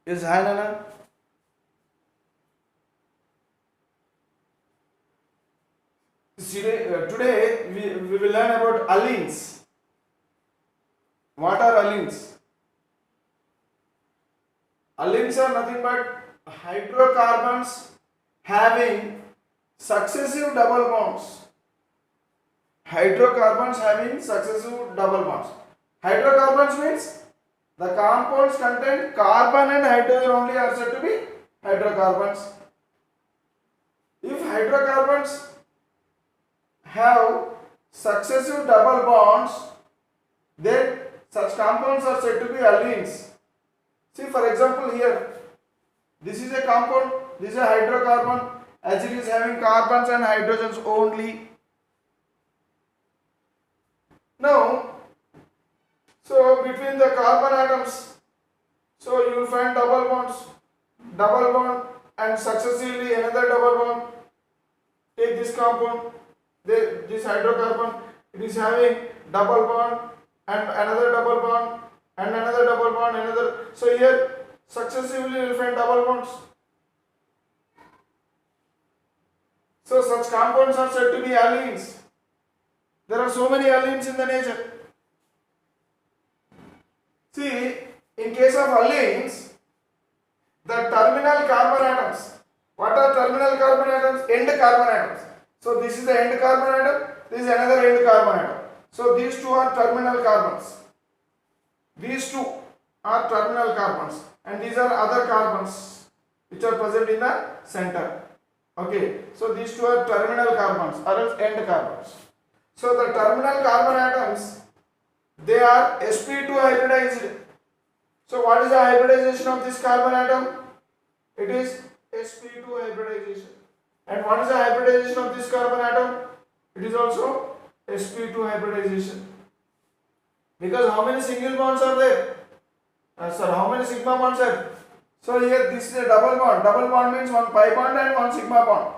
Is Hanana? Today we will learn about allenes. What are allenes? Allenes are nothing but hydrocarbons having successive double bonds. Hydrocarbons having successive double bonds. Hydrocarbons means the compounds contain carbon and hydrogen only are said to be hydrocarbons. If hydrocarbons have successive double bonds, then such compounds are said to be allenes. See, for example, here this is a compound, this is a hydrocarbon, as it is having carbons and hydrogens only. Now, so between the carbon atoms, so you will find double bond, and successively another double bond. Take this compound, this hydrocarbon, it is having double bond and another double bond and another double bond, another. So here successively you will find double bonds. So such compounds are said to be allenes. There are so many allenes in the nature. See, in case of allenes, the terminal carbon atoms. What are terminal carbon atoms? End carbon atoms. So this is the end carbon atom, this is another end carbon atom. So these two are terminal carbons. These two are terminal carbons and these are other carbons which are present in the center. Okay, so these two are terminal carbons or else end carbons. So the terminal carbon atoms, they are sp2 hybridized. So what is the hybridization of this carbon atom? It is sp2 hybridization. And what is the hybridization of this carbon atom? It is also sp2 hybridization. Because how many single bonds are there? How many sigma bonds are there? So here this is a double bond. Double bond means one pi bond and one sigma bond.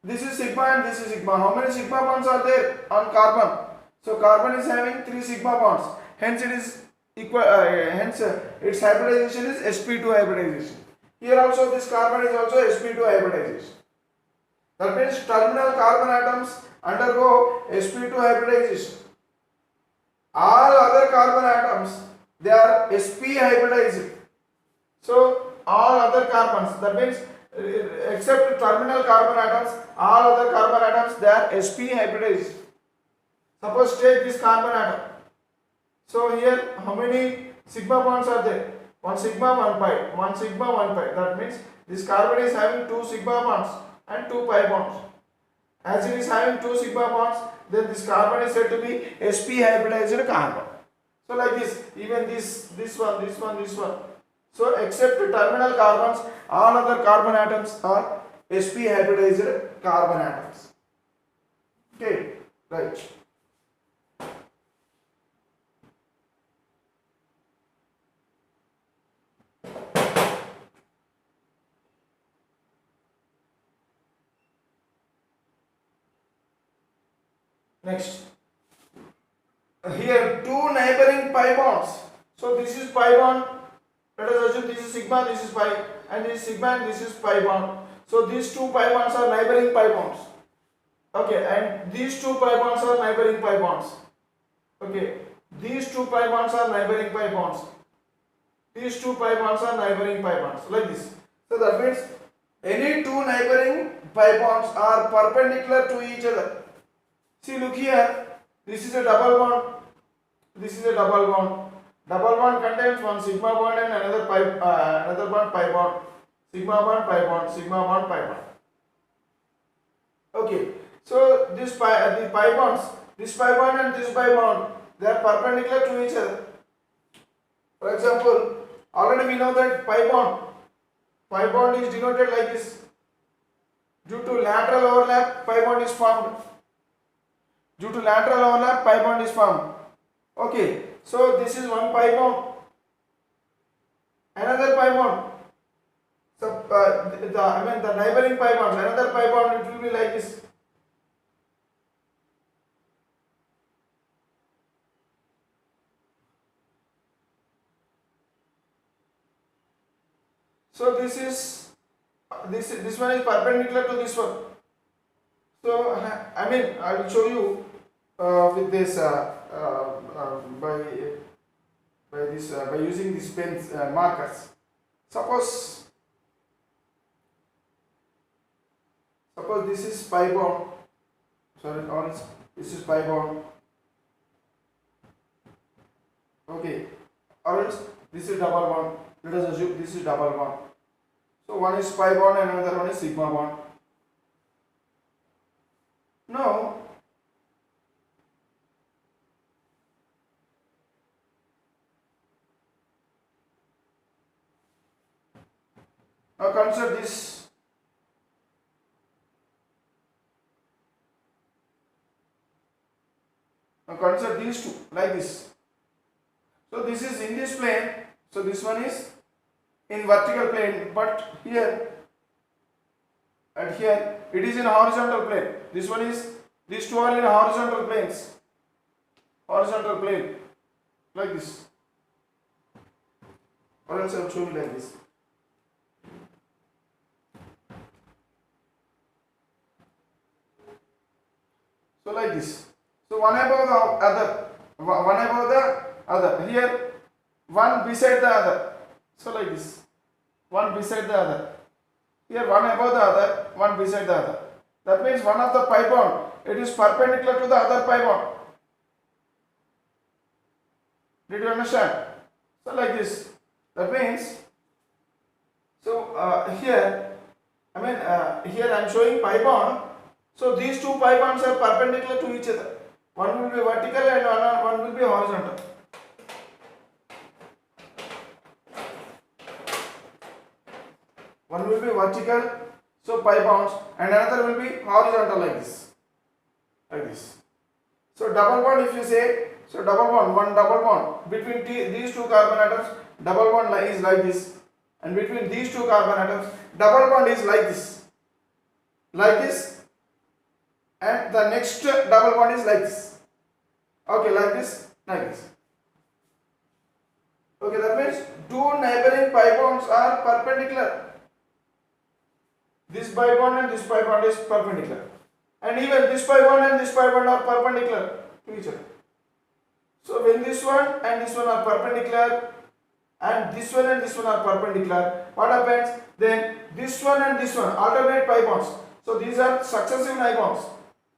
This is sigma and this is sigma. How many sigma bonds are there on carbon? So carbon is having 3 sigma bonds. Hence it is equal. Its hybridization is sp2 hybridization. Here also this carbon is also sp2 hybridization. That means terminal carbon atoms undergo sp2 hybridization. All other carbon atoms, they are sp hybridized. So all other carbons, that means except terminal carbon atoms, all other carbon atoms, they are sp hybridized. Suppose take this carbon atom. So here how many sigma bonds are there? 1 sigma 1 pi, 1 sigma 1 pi. That means this carbon is having 2 sigma bonds and 2 pi bonds. As it is having 2 sigma bonds, then this carbon is said to be sp hybridized carbon. So like this, even this one. So except terminal carbons, all other carbon atoms are sp hybridized carbon atoms. Okay, right. Next, here two neighboring pi bonds. So this is pi bond. Let us assume this is sigma, this is pi, and this is sigma and this is pi bond. So these two pi bonds are neighboring pi bonds. Okay, and these two pi bonds are neighboring pi bonds. Okay, these two pi bonds are neighboring pi bonds. These two pi bonds are neighboring pi bonds, like this. So that means any two neighboring pi bonds are perpendicular to each other. See, look here. This is a double bond. This is a double bond. Double bond contains one sigma bond and another bond pi bond. Sigma bond pi bond. Sigma bond pi bond. Okay. So the pi bonds, this pi bond and this pi bond, they are perpendicular to each other. For example, already we know that pi bond is denoted like this. Due to lateral overlap, pi bond is formed. Due to lateral overlap, pi bond is formed. Okay, so this is one pi bond, another pi bond. So the neighboring pi bonds, another pi bond, it will be like this. So this one is perpendicular to this one. So I mean I will show you with this by using these pens markers. Suppose this is pi bond. Sorry, orange. This is pi bond. Okay, orange. This is double bond. Let us assume this is double bond. So one is pi bond and another one is sigma bond. Now consider this. Now consider these two like this. So this is in this plane. So this one is in vertical plane, but here and here it is in horizontal plane. This one is, these two are in horizontal planes. Horizontal plane like this. Or else I will show you like this. So like this. So one above the other. One above the other. Here one beside the other. So like this. One beside the other. Here one above the other, one beside the other. That means one of the pi bond, it is perpendicular to the other pi bond. Did you understand? So like this. That means, so here I am showing pi bond. So these two pi bonds are perpendicular to each other. One will be vertical and one will be horizontal. One will be vertical, so pi bonds, and another will be horizontal like this. Like this. So double bond, if you say, so double bond, one double bond between these two carbon atoms, double bond is like this, and between these two carbon atoms, double bond is like this, and the next double bond is like this. Okay, like this. Okay, that means two neighboring pi bonds are perpendicular. This pi bond and this pi bond is perpendicular, and even this pi bond and this pi bond are perpendicular to each other. So when this one and this one are perpendicular, and this one and this one are perpendicular, what happens? Then this one and this one alternate pi bonds. So these are successive pi bonds.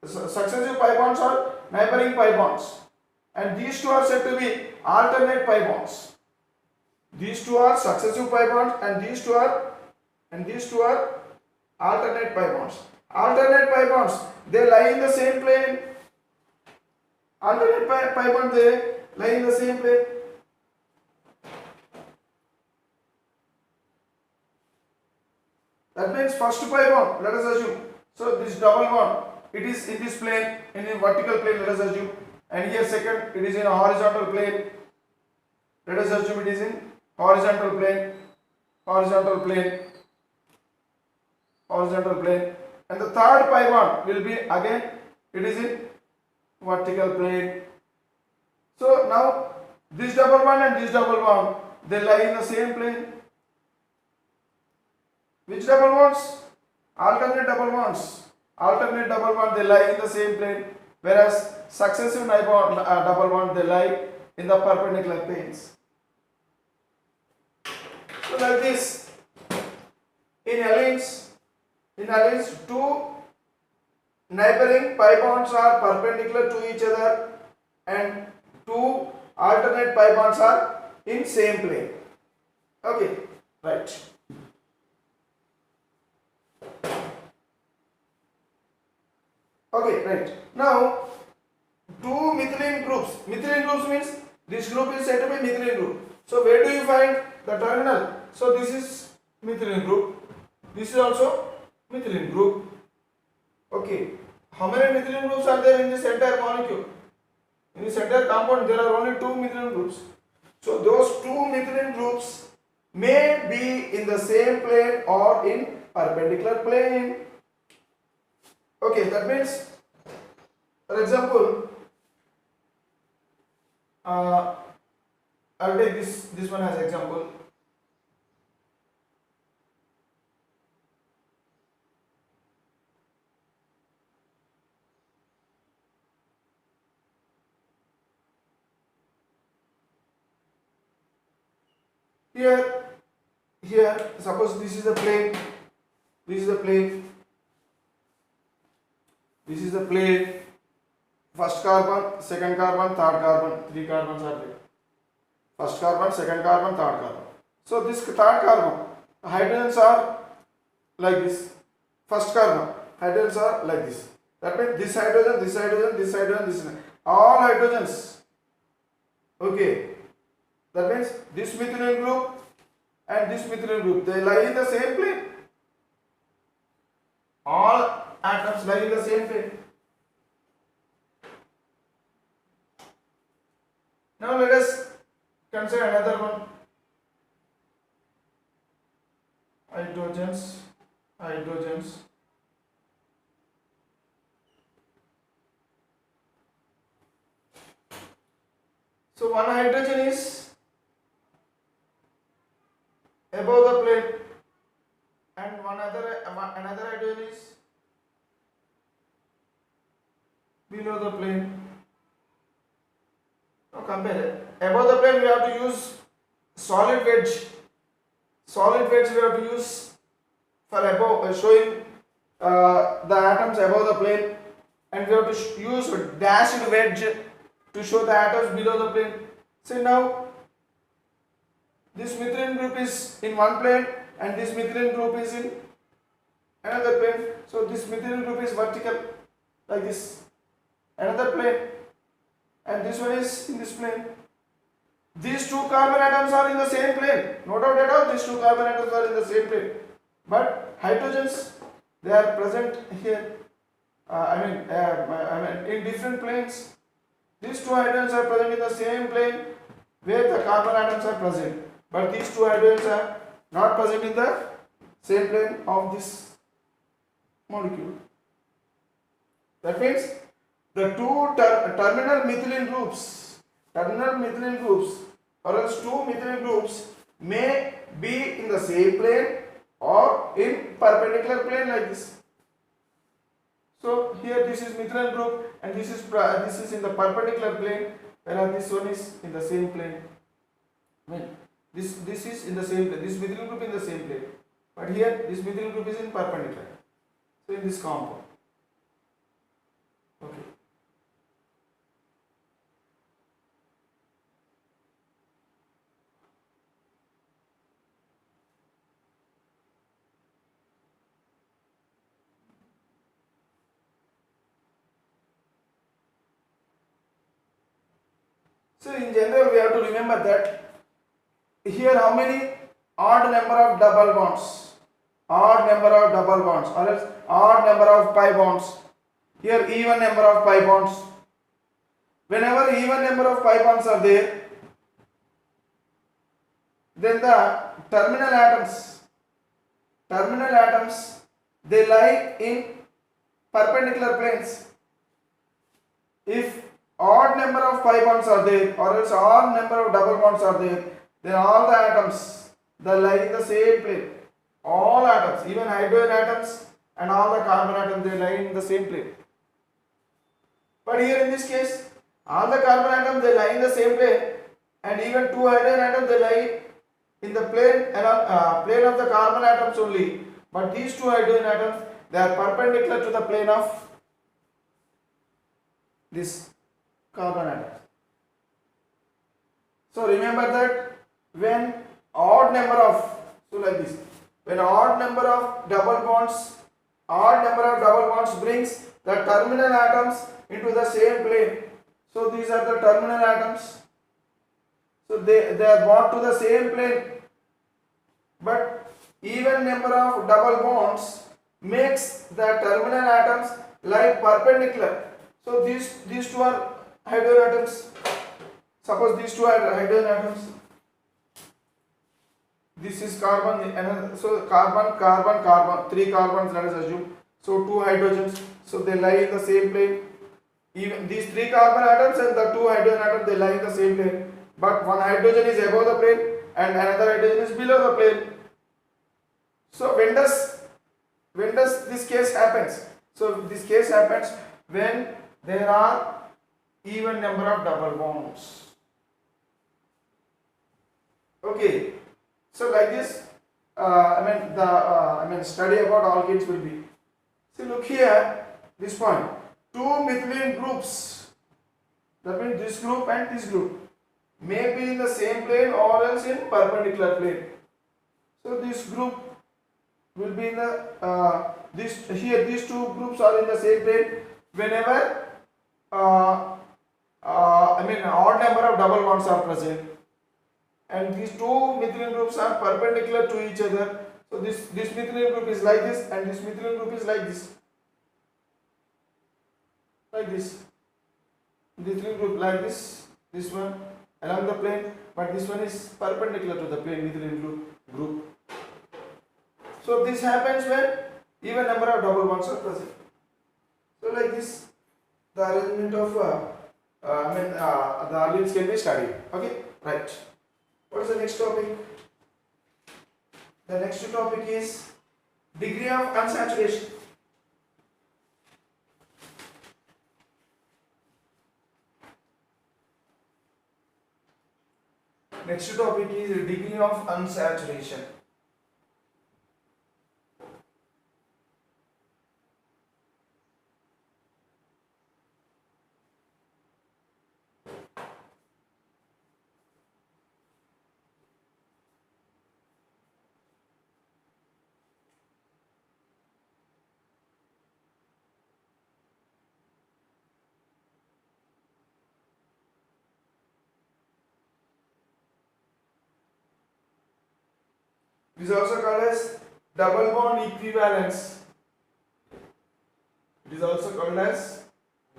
Successive pi bonds are neighboring pi bonds, and these two are said to be alternate pi bonds. These two are successive pi bonds, and these two are alternate pi bonds. Alternate pi bonds, they lie in the same plane. Alternate pi bonds, they lie in the same plane. That means first pi bond, let us assume. So this double bond, it is in this plane, in the vertical plane, let us assume. And here second, it is in a horizontal plane. Let us assume it is in horizontal plane. And the third pi bond will be again, it is in vertical plane. So now this double bond and this double bond, they lie in the same plane. Which double bonds? Alternate double bonds. Alternate double bond, they lie in the same plane, whereas successive double bond, they lie in the perpendicular planes. So like this, in allenes, two neighboring pi bonds are perpendicular to each other, and two alternate pi bonds are in same plane. Okay, right. Okay, right. Now, two methylene groups. Methylene groups means this group is said to be methylene group. So where do you find the terminal? So this is methylene group. This is also methylene group. Okay. How many methylene groups are there in this entire molecule? In this entire compound, there are only two methylene groups. So those two methylene groups may be in the same plane or in perpendicular plane. Okay, that means, for example, I'll take this one as example. here suppose this is the plane, this is the plane, this is the plane. First carbon, second carbon, third carbon, three carbons are there. First carbon, second carbon, third carbon. So this third carbon, hydrogens are like this. First carbon, hydrogens are like this. That means this hydrogen, this hydrogen, this hydrogen, this hydrogen, all hydrogens. Okay. That means this methylene group and this methylene group, they lie in the same plane. All atoms lie in the same plane. Now let us consider another one. Hydrogens. So one hydrogen is above the plane and another hydrogen is below the plane. Now compare it. Above the plane we have to use solid wedge. Solid wedge we have to use for above showing the atoms above the plane, and we have to use dashed wedge to show the atoms below the plane. See now, this methylene group is in one plane and this methylene group is in another plane. So this methylene group is vertical like this, another plane, and this one is in this plane. These two carbon atoms are in the same plane. No doubt at all, these two carbon atoms are in the same plane. But hydrogens, they are present here. In different planes. These two hydrogens are present in the same plane where the carbon atoms are present. But these two hydrogens are not present in the same plane of this molecule. That means the two terminal methylene groups or else two methylene groups may be in the same plane or in perpendicular plane like this. So here this is methylene group and this is in the perpendicular plane, whereas this one is in the same plane. This is in the same plane. This methylene group in the same plane, but here this methylene group is in perpendicular. So in this compound. Okay. So in general we have to remember that here how many odd number of double bonds, or else odd number of pi bonds. Here even number of pi bonds. Whenever even number of pi bonds are there, then the terminal atoms they lie in perpendicular planes. If odd number of pi bonds are there or else odd number of double bonds are there, then all the atoms they lie in the same plane. All atoms, even hydrogen atoms and all the carbon atoms, they lie in the same plane. But here in this case, all the carbon atoms they lie in the same plane, and even two hydrogen atoms they lie in the plane of the carbon atoms only. But these two hydrogen atoms they are perpendicular to the plane of this carbon atoms. So remember that when odd number of double bonds brings the terminal atoms into the same plane. So these are the terminal atoms. So they are brought to the same plane. But even number of double bonds makes the terminal atoms lie perpendicular. So these two are hydrogen atoms. Suppose these two are hydrogen atoms. This is carbon, another, so carbon, three carbons, let us assume. So two hydrogens, so they lie in the same plane. Even these three carbon atoms and the two hydrogen atoms, they lie in the same plane. But one hydrogen is above the plane and another hydrogen is below the plane. So when does this case happens? So this case happens when there are even number of double bonds. Okay. So like this, study about alkenes will be. See, look here, this point. Two methylene groups, that means this group and this group, may be in the same plane or else in perpendicular plane. So this group will be in the these two groups are in the same plane whenever odd number of double bonds are present, and these two methylene groups are perpendicular to each other. So this methylene group is like this, and this methylene group is like this. Like this. Methylene group like this one along the plane, but this one is perpendicular to the plane methylene group. So this happens when even number of double bonds are present. So like this, the arrangement of the alkenes can be studied. Okay, right. What is the next topic? The next topic is degree of unsaturation. Next topic is degree of unsaturation. It is also called as double bond equivalence. It is also called as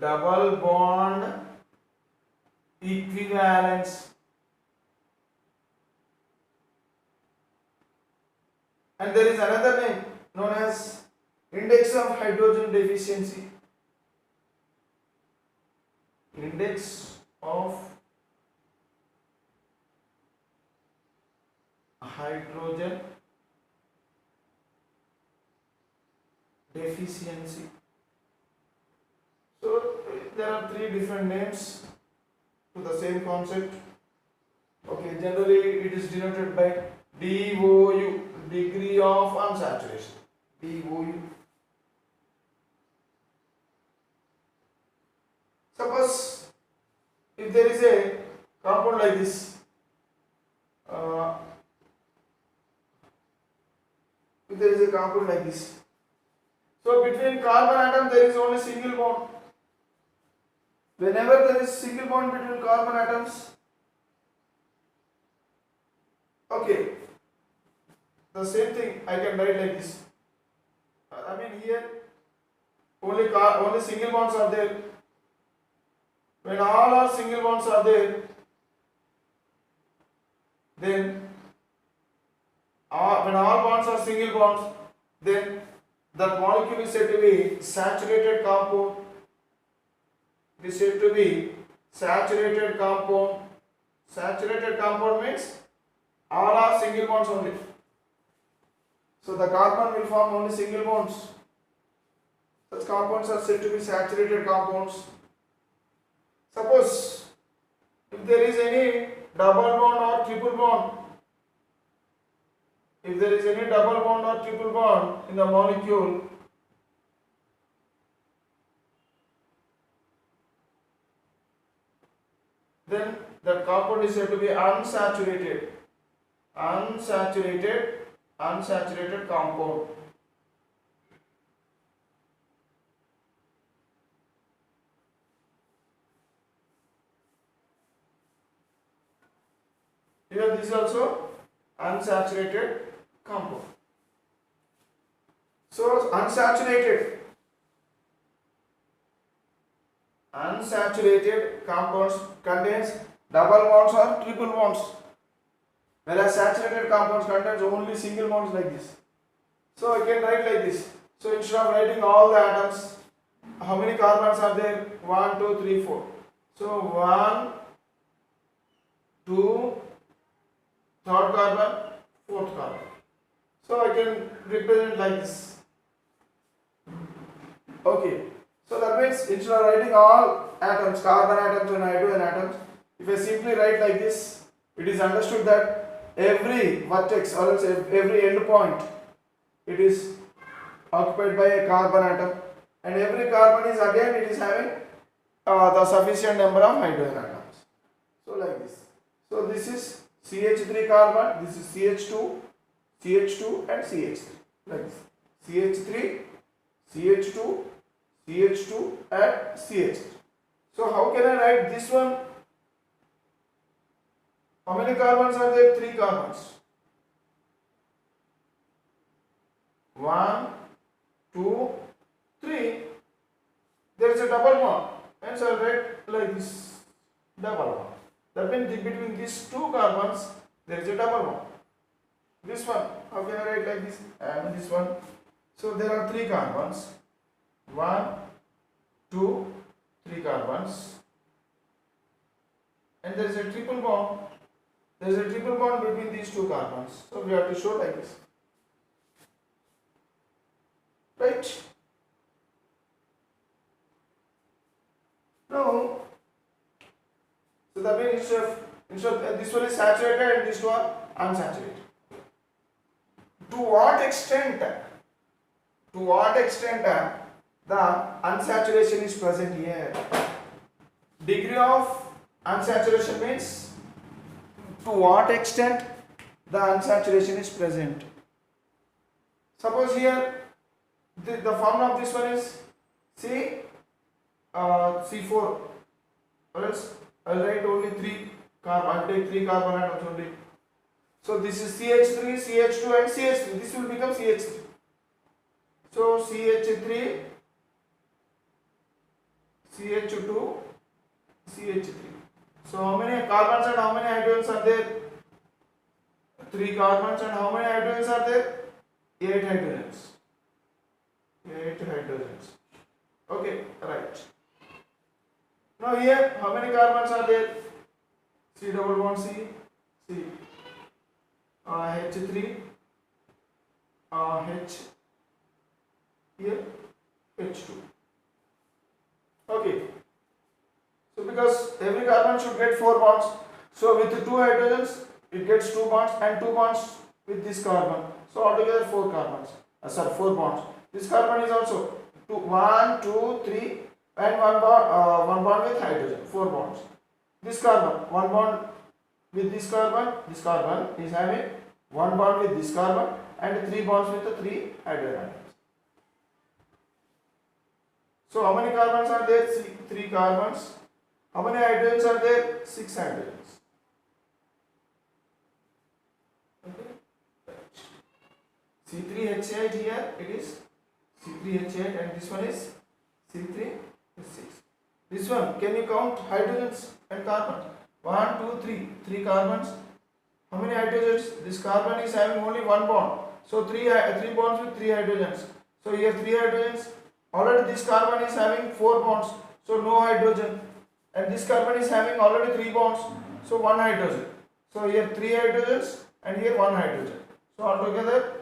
double bond equivalence. And there is another name known as index of hydrogen deficiency. Index of hydrogen deficiency. So there are three different names to the same concept. Okay, generally it is denoted by DOU, degree of unsaturation. DOU. Suppose if there is a compound like this, if there is a compound like this, so between carbon atom there is only single bond. Whenever there is single bond between carbon atoms, okay, the same thing I can write like this. Here only single bonds are there. When all our single bonds are there, then when all bonds are single bonds, then that molecule is said to be saturated compound. It is said to be saturated compound. Saturated compound means all are single bonds only. So the carbon will form only single bonds. Such compounds are said to be saturated compounds. Suppose if there is any double bond or triple bond, if there is any double bond or triple bond in the molecule, then that compound is said to be unsaturated. Unsaturated compound. Here this is also unsaturated compound. So unsaturated compounds contains double bonds or triple bonds, whereas saturated compounds contains only single bonds like this. So I can write like this. So instead of writing all the atoms, how many carbons are there? 1, 2, 3, 4. So 1, 2, third carbon, fourth carbon. So I can represent like this. Okay. So that means instead of writing all atoms, carbon atoms and hydrogen atoms, if I simply write like this, it is understood that every vertex or else every end point, it is occupied by a carbon atom, and every carbon is again it is having the sufficient number of hydrogen atoms. So like this. So this is CH3 carbon, this is CH2, CH2 and CH3 like this. CH3, CH2, CH2 and CH3. So how can I write this one? How many carbons are there? 3 carbons. 1, 2, 3. There is a double bond. Hence I will write like this, double bond. That means between these 2 carbons there is a double bond. This one, how can I write like this? And this one. So there are 3 carbons. 1, 2, 3 carbons. And there is a triple bond. There is a triple bond between these 2 carbons. So we have to show like this. Right? Now, so that means instead of this one is saturated and this one unsaturated. To what extent the unsaturation is present here? Degree of unsaturation means to what extent the unsaturation is present. Suppose here the formula of this one is C4, or else I will write only 3 carbon. I will take 3 carbon atoms only. So this is CH3, CH2 and CH3. This will become CH3. So CH3, CH2, CH3. So how many carbons and how many hydrogens are there? 3 carbons and how many hydrogens are there? 8 hydrogens. 8 hydrogens. Okay, right. Now here, how many carbons are there? C double bond C, H3, H, here, H2. Okay. So because every carbon should get 4 bonds, so with 2 hydrogens, it gets 2 bonds and 2 bonds with this carbon. So altogether 4 carbons. 4 bonds. This carbon is also 1, 2, 3 and one bond with hydrogen, 4 bonds. This carbon, 1 bond with this carbon is having 1 bond with this carbon and 3 bonds with the 3 hydrogen atoms. So how many carbons are there? 3 carbons. How many hydrogens are there? 6 hydrogens. Okay. C3H8 here, it is C3H8 and this one is C3H6. This one, can you count hydrogens and carbons? 1, 2, 3. 3 carbons. How many hydrogens? This carbon is having only 1 bond. So 3 bonds with 3 hydrogens. So here 3 hydrogens. Already this carbon is having 4 bonds. So no hydrogen. And this carbon is having already 3 bonds. So 1 hydrogen. So here 3 hydrogens and here 1 hydrogen. So altogether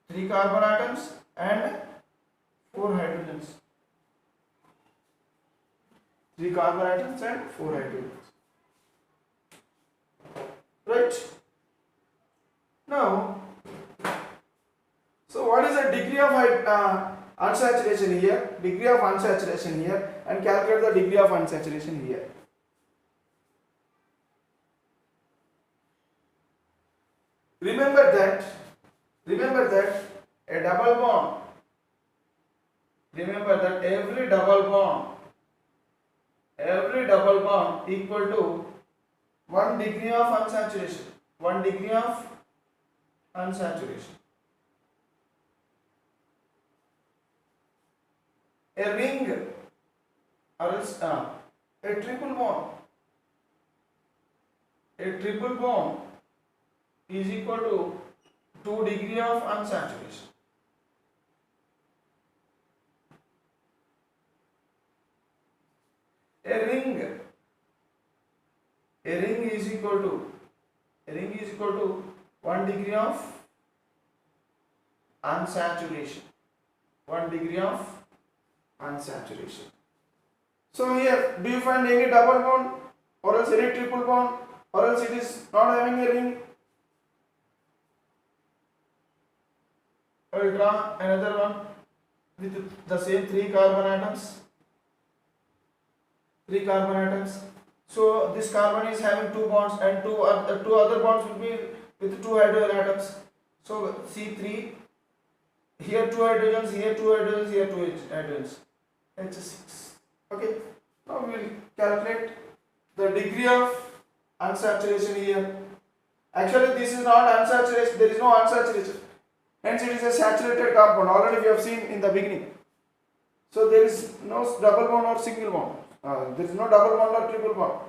3 carbon atoms and 4 hydrogens. 3 carbon atoms and 4 hydrogens. Right? Now, so what is the degree of unsaturation here? Degree of unsaturation here, and calculate the degree of unsaturation here. Remember that a double bond. Remember that every double bond equal to 1 degree of unsaturation. 1 degree of unsaturation. A ring or else a triple bond. A triple bond is equal to 2 degree of unsaturation. A ring is equal to 1 degree of unsaturation. 1 degree of unsaturation. So here, do you find any double bond or else any triple bond or else it is not having a ring? I will draw another one with the same three carbon atoms. So this carbon is having two bonds, and two other bonds will be with two hydrogen atoms. So C3, here two hydrogens, here two hydrogens, here two hydrogens, H6. Okay. Now we will calculate the degree of unsaturation here. Actually, this is not unsaturation. There is no unsaturation. Hence, it is a saturated compound. Already we have seen in the beginning. So there is no double bond or single bond. There is no double bond or triple bond.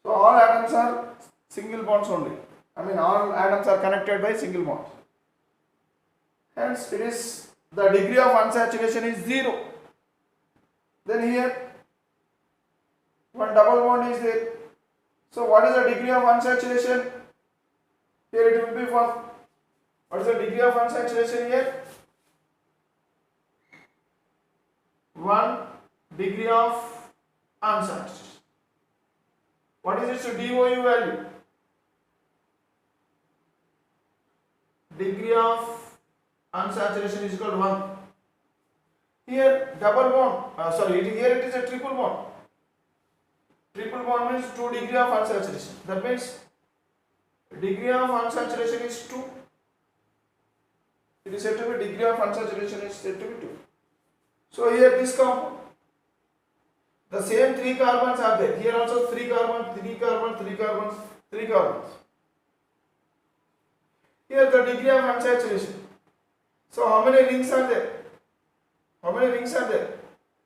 So all atoms are single bonds only. I mean, all atoms are connected by single bonds. Hence, it is the degree of unsaturation is 0. Then here one double bond is there. So what is the degree of unsaturation? Here it will be 1. What is the degree of unsaturation here? 1 degree of unsaturation. What is its DOU value? Degree of unsaturation is equal to 1. Here double bond, here it is a triple bond. Triple bond means 2 degree of unsaturation. That means degree of unsaturation is 2. It is said to be degree of unsaturation is said to be 2. So here this compound, the same 3 carbons are there. Here also 3 carbons, 3 carbons, 3 carbons, 3 carbons. Here the degree of unsaturation. So how many rings are there? How many rings are there?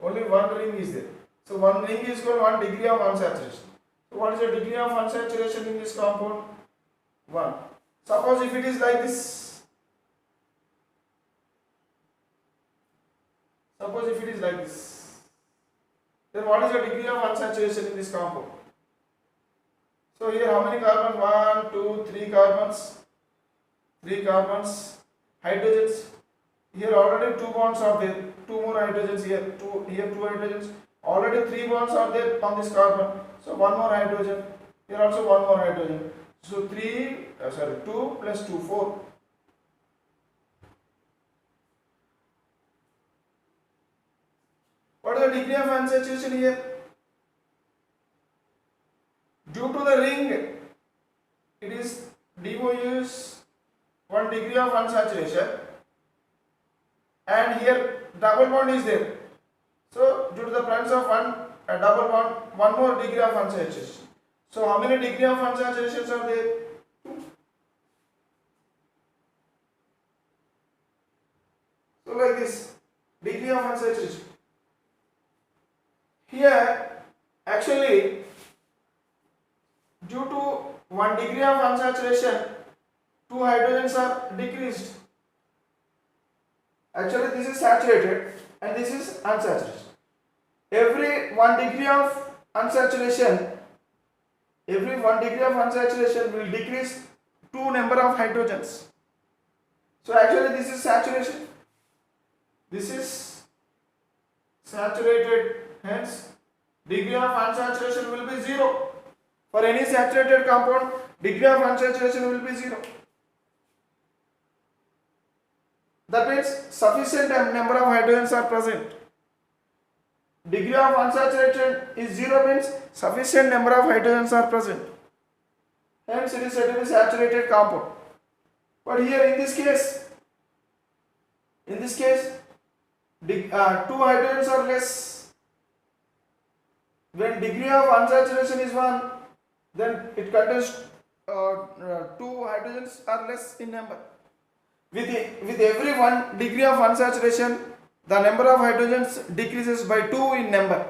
Only one ring is there. So one ring is called 1 degree of unsaturation. So what is the degree of unsaturation in this compound? 1. Suppose if it is like this. Suppose if it is like this. Then what is the degree of unsaturation in this compound? So here how many carbons? 1, 2, 3 carbons. 3 carbons. Hydrogens. Here already 2 bonds are there. 2 more hydrogens here. Here 2 hydrogens. Already 3 bonds are there on this carbon. So 1 more hydrogen. Here also 1 more hydrogen. So 2 plus 2, 4. What is the degree of unsaturation here? Due to the ring, it is DOU is 1 degree of unsaturation, and here double bond is there. So due to the presence of a double bond, 1 more degree of unsaturation. So how many degree of unsaturations are there? 2. So like this, degree of unsaturation. Here actually due to 1 degree of unsaturation, 2 hydrogens are decreased. Actually this is saturated and this is unsaturation. Every 1 degree of unsaturation, will decrease 2 number of hydrogens. So actually this is saturation. This is saturated, hence degree of unsaturation will be 0. For any saturated compound, degree of unsaturation will be 0. That means sufficient number of hydrogens are present. Degree of unsaturation is 0 means sufficient number of hydrogens are present. Hence it is said to be saturated compound. But here in this case, 2 hydrogens are less. When degree of unsaturation is 1, then it contains 2 hydrogens are less in number. With every 1 degree of unsaturation, the number of hydrogens decreases by 2 in number.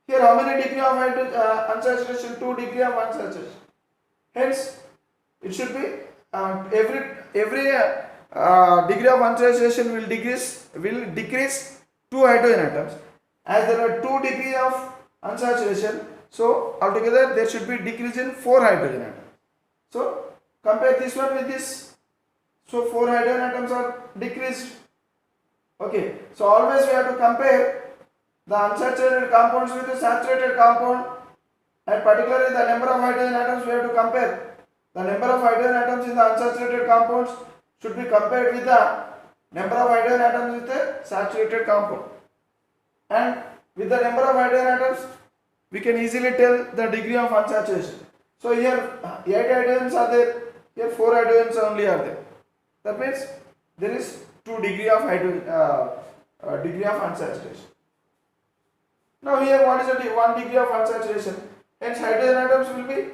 Here how many degree of unsaturation? 2 degree of unsaturation. Hence it should be every degree of unsaturation will decrease 2 hydrogen atoms. As there are 2 degree of unsaturation, so altogether there should be decrease in 4 hydrogen atoms. So compare this one with this. So 4 hydrogen atoms are decreased. Okay, so always we have to compare the unsaturated compounds with the saturated compound, and particularly the number of hydrogen atoms we have to compare. The number of hydrogen atoms in the unsaturated compounds should be compared with the number of hydrogen atoms with a saturated compound, and with the number of hydrogen atoms we can easily tell the degree of unsaturation. So here 8 hydrogens are there, here 4 hydrogens only are there. That means there is 2 degree of degree of unsaturation. Now here what is the 1 degree of unsaturation? Hence hydrogen atoms will be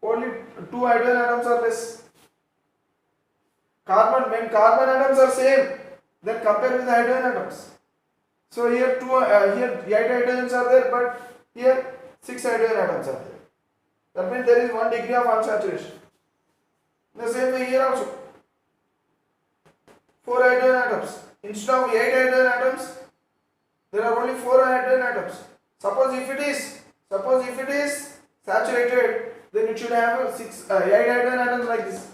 only 2 hydrogen atoms are less. Carbon, when carbon atoms are same, then compare with the hydrogen atoms. So here here 8 hydrogens are there, but here 6 hydrogen atoms are there. That means there is 1 degree of unsaturation. In the same way here also, 4 hydrogen atoms. Instead of 8 hydrogen atoms, there are only 4 hydrogen atoms. Suppose if it is saturated, then it should have 8 hydrogen atoms like this.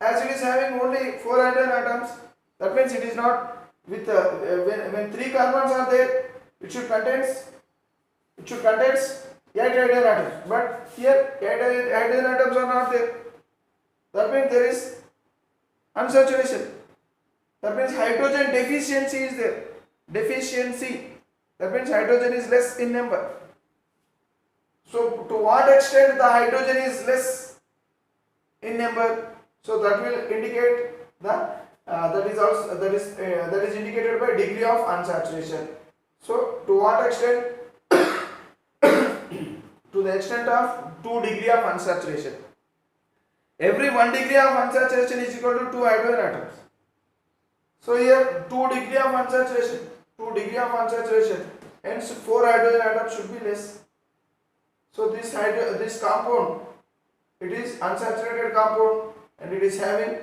As it is having only 4 hydrogen atoms, that means it is not with when 3 carbons are there, it should contains 8 hydrogen atoms. But here 8 hydrogen atoms are not there. That means there is unsaturation. That means hydrogen deficiency is there. Deficiency. That means hydrogen is less in number. So to what extent the hydrogen is less in number? So that will indicate the that is indicated by degree of unsaturation. So to what extent? To the extent of 2 degree of unsaturation. Every 1 degree of unsaturation is equal to 2 hydrogen atoms. So here 2 degree of unsaturation, hence 4 hydrogen atoms should be less. So this compound, it is unsaturated compound and it is having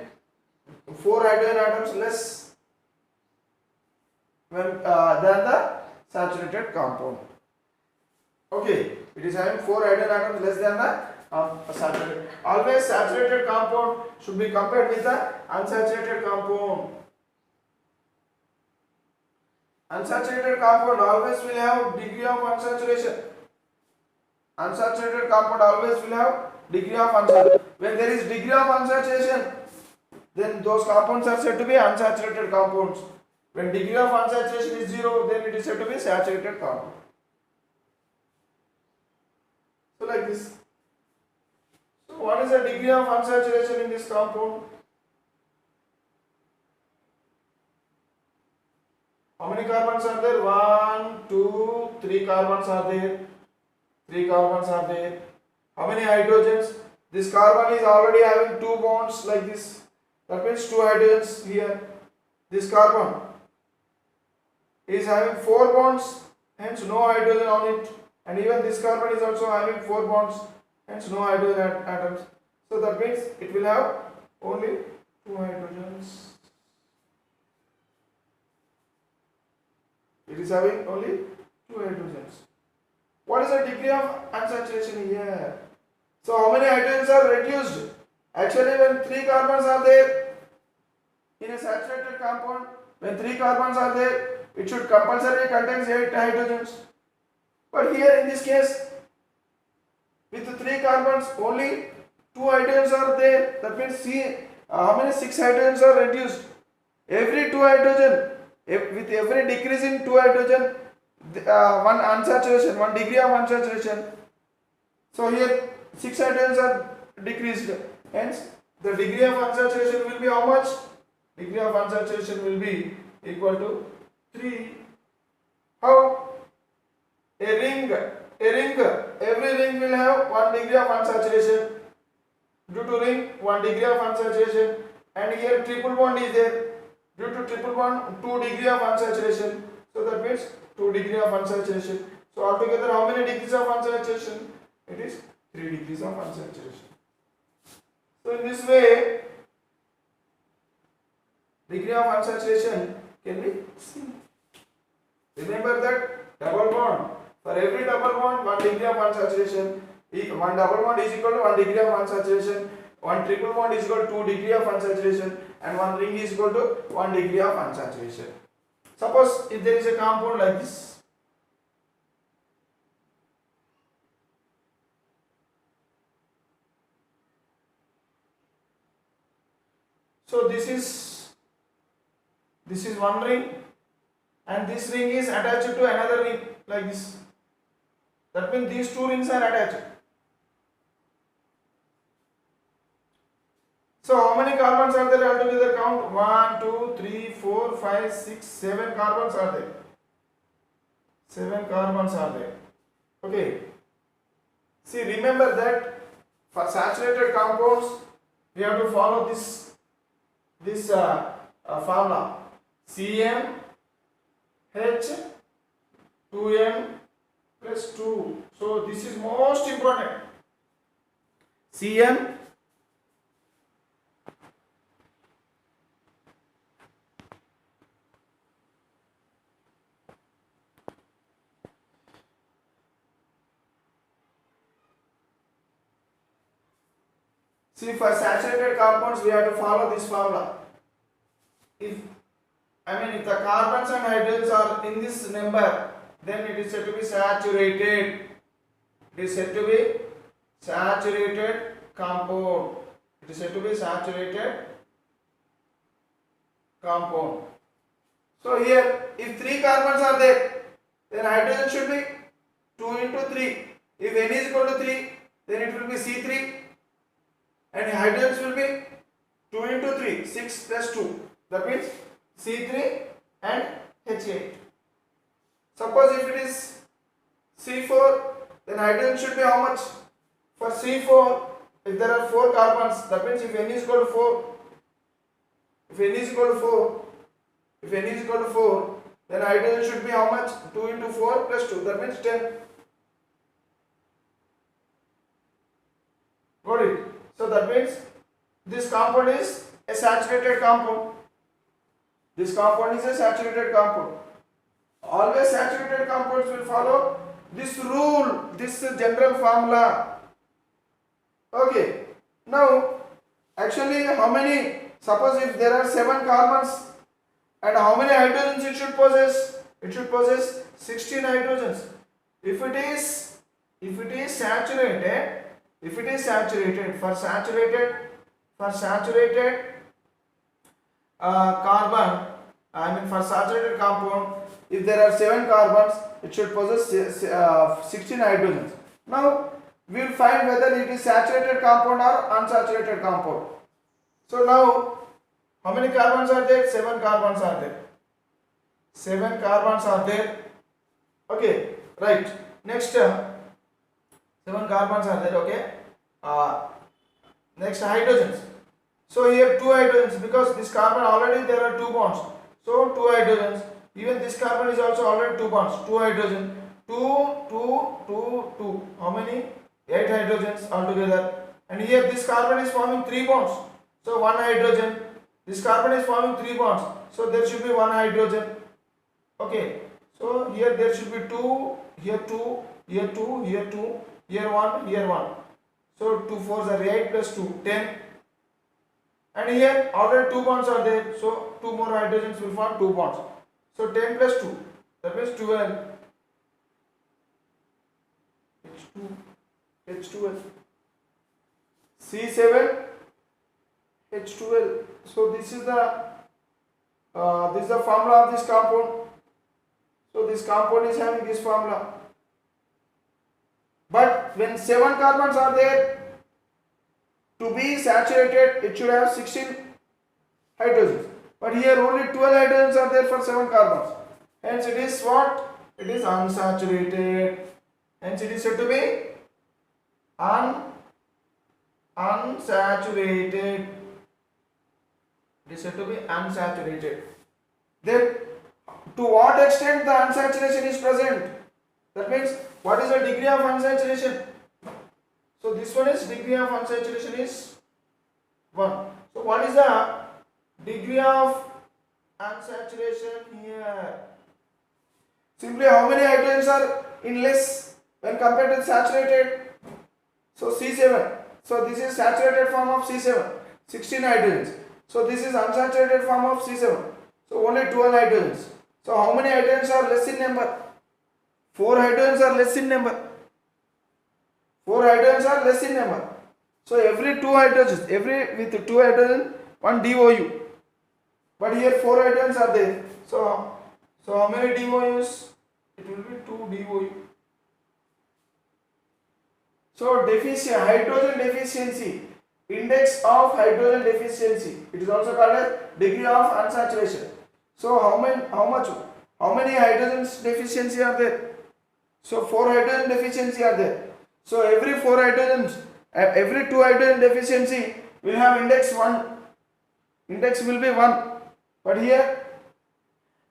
4 hydrogen atoms less than the saturated compound. Okay, it is having 4 hydrogen atoms less than the saturated. Always saturated compound should be compared with the unsaturated compound. Unsaturated compound always will have degree of unsaturation. Unsaturated compound always will have degree of unsaturation. When there is degree of unsaturation, then those compounds are said to be unsaturated compounds. When degree of unsaturation is 0, then it is said to be saturated compound. So like this. So what is the degree of unsaturation in this compound? How many carbons are there? 1, 2, 3 carbons are there. 3 carbons are there. How many hydrogens? This carbon is already having 2 bonds like this. That means 2 hydrogens here. This carbon is having 4 bonds, hence no hydrogen on it. And even this carbon is also having 4 bonds, hence no hydrogen atoms. So that means it will have only 2 hydrogens. It is having only 2 hydrogens. What is the degree of unsaturation here? So how many hydrogens are reduced? Actually, when 3 carbons are there in a saturated compound, when 3 carbons are there, it should compulsorily contains 8 hydrogens. But here in this case, with the 3 carbons, only 2 hydrogens are there. That means how many 6 hydrogens are reduced? Every 2 hydrogen, with every decrease in 2 hydrogen, one unsaturation, 1 degree of unsaturation. So here 6 hydrogens are decreased. Hence, the degree of unsaturation will be how much? Degree of unsaturation will be equal to 3. How? Every ring will have 1 degree of unsaturation. Due to ring, 1 degree of unsaturation, and here triple bond is there. Due to triple bond, 2 degree of unsaturation. So that means 2 degree of unsaturation. So altogether, how many degrees of unsaturation? It is 3 degrees of unsaturation. So in this way, degree of unsaturation can be seen. Remember that double bond. For every double bond, 1 degree of unsaturation. 1 double bond is equal to 1 degree of unsaturation. 1 triple bond is equal to 2 degree of unsaturation, and 1 ring is equal to 1 degree of unsaturation. Suppose if there is a compound like this. So this is one ring, and this ring is attached to another ring like this. That means these two rings are attached. So how many carbons are there altogether? Count 1, 2, 3, 4, 5, 6, 7 carbons are there. 7 carbons are there. Okay. See, remember that for saturated compounds we have to follow this formula: CN H 2n plus 2. So this is most important. CN See, for saturated compounds we have to follow this formula. If the carbons and hydrogens are in this number, then it is said to be saturated. It is said to be saturated compound. It is said to be saturated compound. So here, if 3 carbons are there, then hydrogen should be 2 into 3. If N is equal to 3, then it will be C3. And hydrogens will be 2 into 3, 6 plus 2. That means C3 and H8. Suppose if it is C4, then hydrogen should be how much? For C4, if there are 4 carbons, that means if N is equal to 4, then hydrogen should be how much? 2 into 4 plus 2, that means 10. Got it? So that means this compound is a saturated compound. This compound is a saturated compound. Always saturated compounds will follow this rule, this general formula. Okay. Now, actually, how many? Suppose if there are 7 carbons, and how many hydrogens it should possess? It should possess 16 hydrogens. If it is saturated, for saturated carbon, for saturated compound, if there are 7 carbons, it should possess 16 hydrogens. Now we will find whether it is saturated compound or unsaturated compound. So now, how many carbons are there? 7 carbons are there. 7 carbons are there. Okay, right. Next, 7 carbons are there. Okay. Next, hydrogens. So here 2 hydrogens, because this carbon already there are 2 bonds. So 2 hydrogens. Even this carbon is also already 2 bonds. 2 hydrogen. 2, 2, 2, 2. How many? 8 hydrogens altogether. And here this carbon is forming 3 bonds. So 1 hydrogen. This carbon is forming 3 bonds. So there should be 1 hydrogen. Okay. So here there should be 2, here 2, here 2, here 2, here 1, here 1. So 2 4s are 8 plus 2, 10. And here already 2 bonds are there. So 2 more hydrogens will form 2 bonds. So 10 plus 2, that means 12. H2L. C7 H2L. So this is the formula of this compound. So this compound is having this formula. But when 7 carbons are there, to be saturated, it should have 16 hydrogens. But here only 12 hydrogens are there for 7 carbons. Hence it is what? It is unsaturated. Hence it is said to be unsaturated. It is said to be unsaturated. Then to what extent the unsaturation is present? That means what is the degree of unsaturation? So this one is degree of unsaturation is 1. So what is the degree of unsaturation here? Simply how many hydrogens are in less when compared to saturated? So C7. So this is saturated form of C7, 16 hydrogens. So this is unsaturated form of C7. So only 12 hydrogens. So how many hydrogens are less in number? 4 hydrogens are less in number. 4 hydrogens are less in number. So every 2 hydrogens, with 2 hydrogen, 1 DOU. But here 4 hydrogens are there. So how many DOUs? It will be 2 DOU. So hydrogen deficiency, index of hydrogen deficiency. It is also called as degree of unsaturation. So how many hydrogens deficiency are there? So 4 hydrogen deficiency are there. So every 4 hydrogens, every 2 hydrogen deficiency will have index 1. Index will be 1. But here,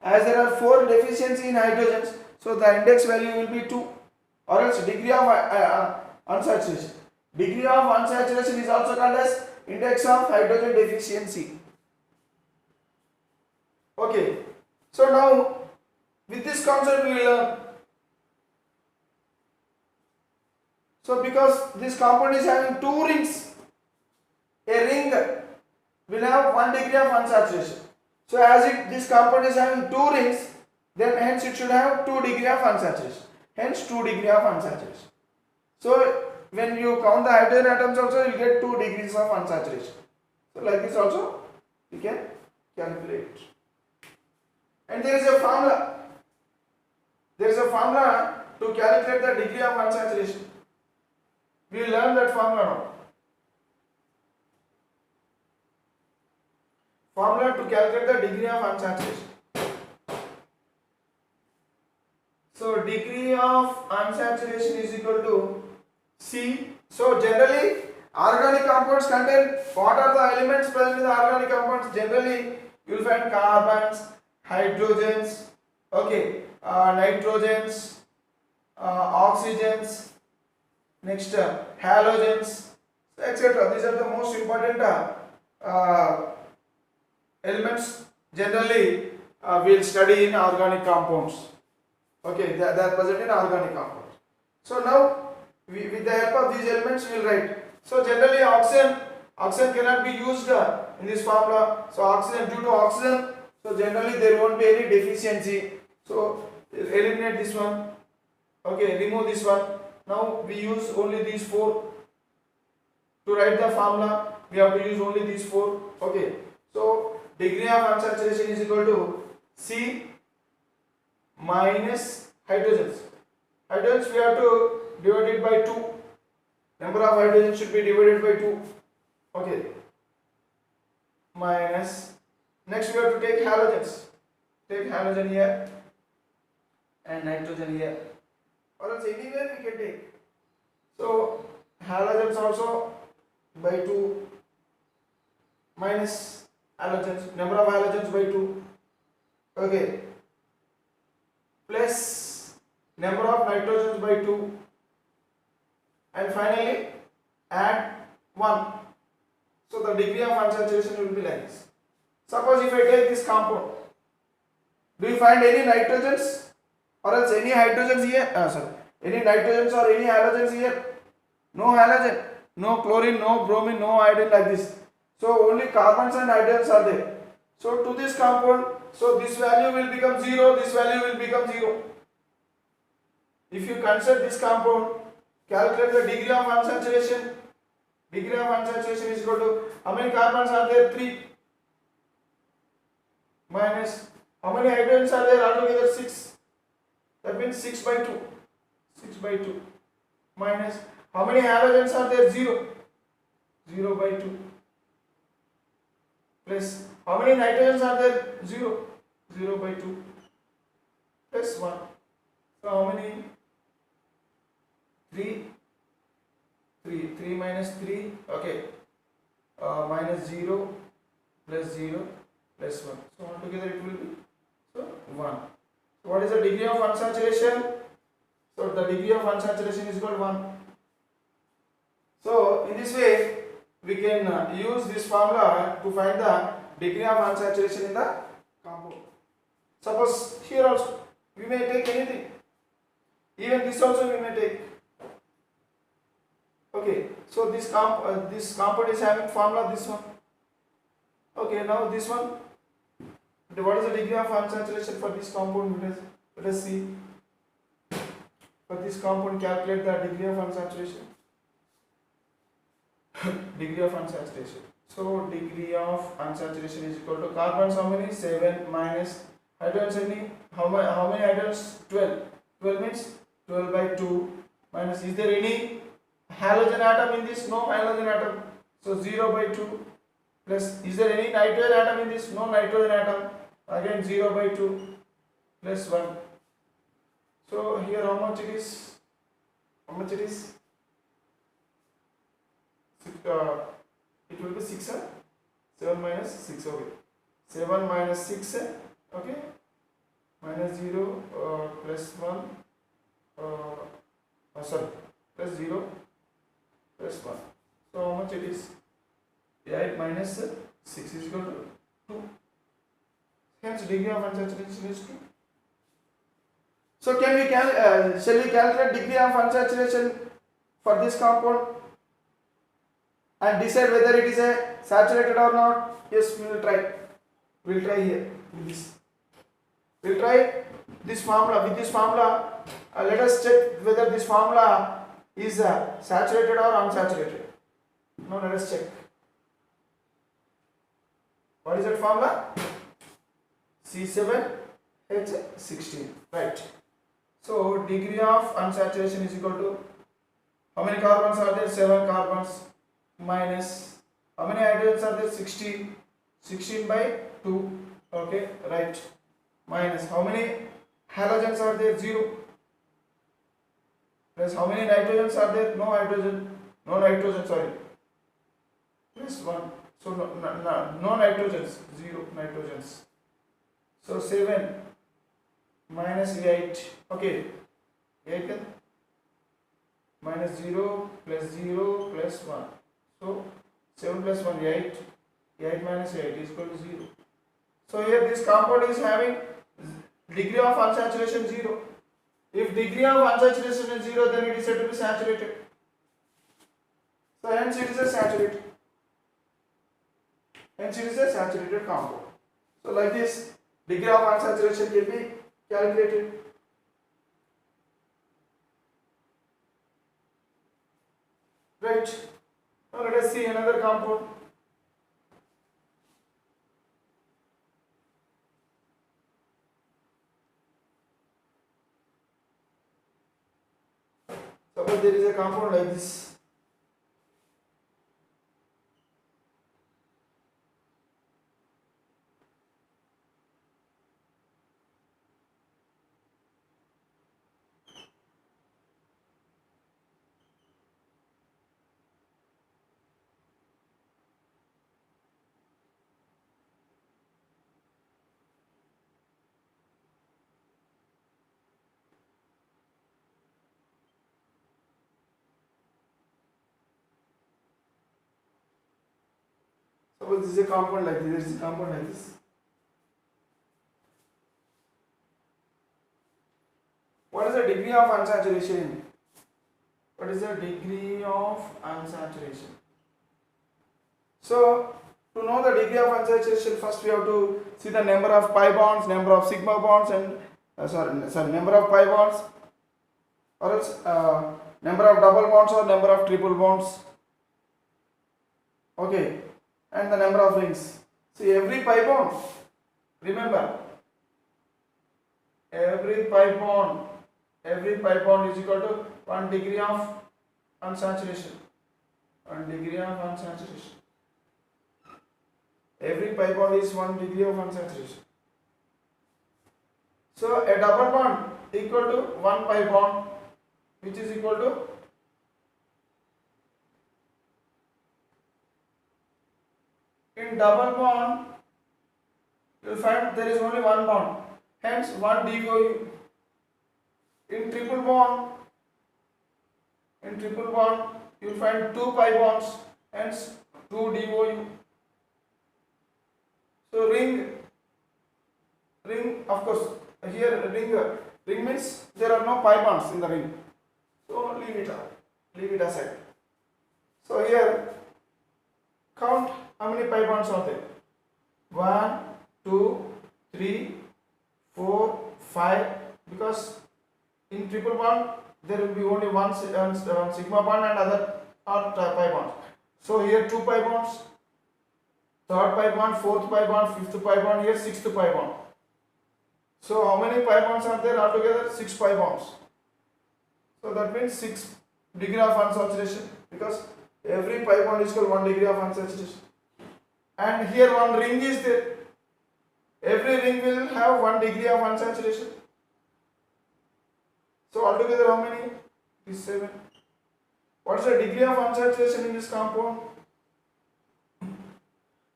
as there are 4 deficiency in hydrogens, so the index value will be 2. Or else degree of unsaturation. Degree of unsaturation is also called as index of hydrogen deficiency. Okay. So now, with this concept we will learn. So because this compound is having 2 rings, a ring will have 1 degree of unsaturation. So as this compound is having 2 rings, then hence it should have 2 degree of unsaturation. Hence 2 degree of unsaturation. So when you count the hydrogen atoms also, you get 2 degrees of unsaturation. So like this also you can calculate. And there is a formula. There is a formula to calculate the degree of unsaturation. We will learn that formula now. Formula to calculate the degree of unsaturation. So degree of unsaturation is equal to C. So generally organic compounds contain, what are the elements present in the organic compounds? Generally you will find carbons, hydrogens, okay, nitrogens, oxygens, next halogens, etc. These are the most important elements generally we will study in organic compounds. Okay, they are present in organic compounds. So now with the help of these elements we will write. So generally oxygen cannot be used in this formula. So oxygen, due to oxygen, so generally there won't be any deficiency. So eliminate this one. Okay, remove this one. Now we use only these 4 to write the formula. We have to use only these 4. Okay, so degree of unsaturation is equal to C minus hydrogens. Hydrogens we have to divide it by 2. Number of hydrogens should be divided by 2. Okay. Minus. Next we have to take halogens. Take halogen here and nitrogen here. Or else anywhere we can take. So halogens also by 2 minus halogens, number of halogens by 2. Okay. Plus number of nitrogens by 2. And finally add 1. So the degree of unsaturation will be like this. Suppose if I take this compound, do you find any nitrogens or else any hydrogens here? Any nitrogens or any halogens here? No halogen, no chlorine, no bromine, no iodine, like this. So only carbons and hydrogens are there. So to this compound, so this value will become 0, this value will become 0. If you consider this compound, calculate the degree of unsaturation. Degree of unsaturation is equal to, how many carbons are there? 3. Minus, how many hydrogens are there? Altogether 6. That means 6 by 2. 6 by 2. Minus, how many halogens are there? 0. 0 by 2. Plus, how many nitrogens are there? 0. 0 by 2. Plus 1. So how many? 3. 3 minus 3. Okay. Minus 0 plus 0 plus 1. So altogether it will be 1. So what is the degree of unsaturation? So the degree of unsaturation is equal to 1. So in this way we can use this formula to find the degree of unsaturation in the compound. Suppose here also we may take anything. Even this also we may take. Okay, so this compound is having formula this one. Okay, now this one. What is the degree of unsaturation for this compound? Let us see. For this compound, calculate the degree of unsaturation. Degree of unsaturation. So degree of unsaturation is equal to carbons how many? 7 minus hydrogens any? How many hydrogens? 12. 12 means 12 by 2 minus, is there any halogen atom in this? No halogen atom. So 0 by 2 plus, is there any nitrogen atom in this? No nitrogen atom. Again 0 by 2 plus 1. So here how much it is? How much it is? It will be 6, 7 minus 6, okay. 7 minus 6, okay, minus 0 plus 1, sorry, plus 0 plus 1. So how much it is? 8 minus 6 is equal to 2. Hence degree of unsaturation is 2. So can we shall we calculate degree of unsaturation for this compound and decide whether it is a saturated or not? Yes, we will try. We will try here with this. We will try this formula. With this formula, let us check whether this formula is saturated or unsaturated. Now let us check. What is that formula? C7H16. Right. So degree of unsaturation is equal to, how many carbons are there? 7 carbons minus, how many hydrogens are there? 16. 16 by 2. Okay, right. Minus, how many halogens are there? 0. Plus, how many nitrogens are there? No hydrogen. No nitrogen, sorry. Plus 1. So no nitrogens. 0 nitrogens. So 7 minus 8. Okay. 8 minus 0 plus 0 plus 1. So 7 plus 1, 8. 8 minus 8 is equal to 0. So here this compound is having degree of unsaturation 0. If degree of unsaturation is 0, then it is said to be saturated. So hence it is a saturated. Hence it is a saturated compound. So like this, degree of unsaturation can be calculated. Right. Now let us see another compound. Suppose there is a compound like this. Suppose this is a compound like this. There is a compound like this. What is the degree of unsaturation? What is the degree of unsaturation? So, to know the degree of unsaturation, first we have to see the number of pi bonds, number of sigma bonds, and number of pi bonds, or else number of double bonds or number of triple bonds. Okay, and the number of rings. See, every pi bond, remember, every pi bond is equal to 1 degree of unsaturation. 1 degree of unsaturation. Every pi bond is 1 degree of unsaturation. So a double bond equal to 1 pi bond, which is equal to in double bond you will find there is only one bond, hence 1 DOU. In triple bond you will find 2 pi bonds, hence 2 DOU. So ring of course here ring means there are no pi bonds in the ring, so leave it aside. So here count how many pi bonds are there. 1, 2, 3, 4, 5, because in triple bond there will be only one sigma bond and other are pi bonds. So here 2 pi bonds, third pi bond, fourth pi bond, fifth pi bond, here sixth pi bond. So how many pi bonds are there altogether? 6 pi bonds. So that means 6 degree of unsaturation, because every pi bond is equal 1 degree of unsaturation. And here one ring is there. Every ring will have 1 degree of unsaturation. So altogether how many? Is 7. What is the degree of unsaturation in this compound?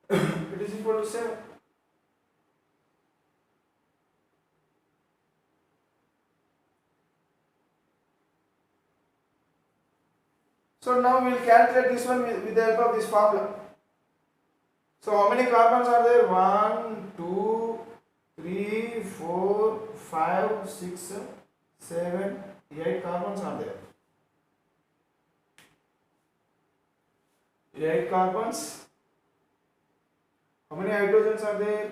It is equal to 7. So now we will calculate this one with the help of this formula. So how many carbons are there? 1, 2, 3, 4, 5, 6, 7, 8 carbons are there. 8 carbons. How many hydrogens are there?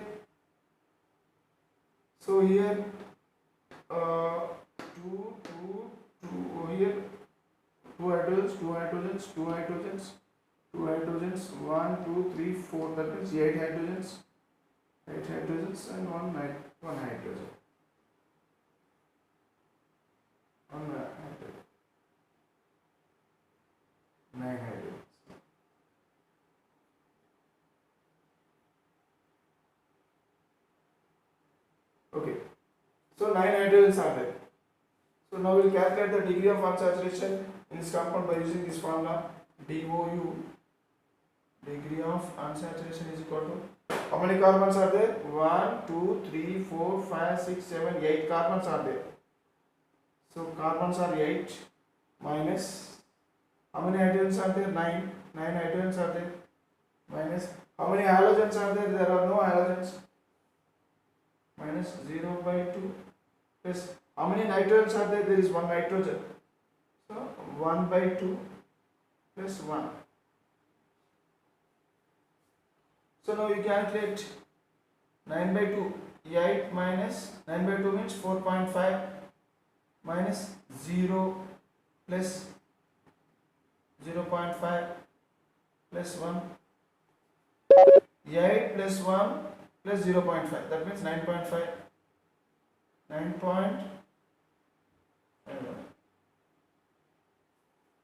So here 2, 2, 2, here 2 hydrogens, 2 hydrogens, 2 hydrogens, 2 hydrogens, 1, 2, 3, 4, that means 8 hydrogens, 8 hydrogens and 1 hydrogen. 1 hydrogen. 9 hydrogens. Okay, so 9 hydrogens are there. So now we will calculate the degree of unsaturation in this compound by using this formula. DOU, degree of unsaturation, is equal to, how many carbons are there? 1, 2, 3, 4, 5, 6, 7, 8 carbons are there. So carbons are 8 minus, how many hydrogens are there? 9. 9 hydrogens are there. Minus, how many halogens are there? There are no halogens. Minus 0 by 2. Plus, how many nitrogens are there? There is 1 nitrogen. So 1 by 2 plus 1. So now we calculate 9 by 2. 8 minus 9 by 2 means 4.5 minus 0 plus 0.5 plus 1. 8 plus 1 plus 0.5, that means 9.5. 9.5.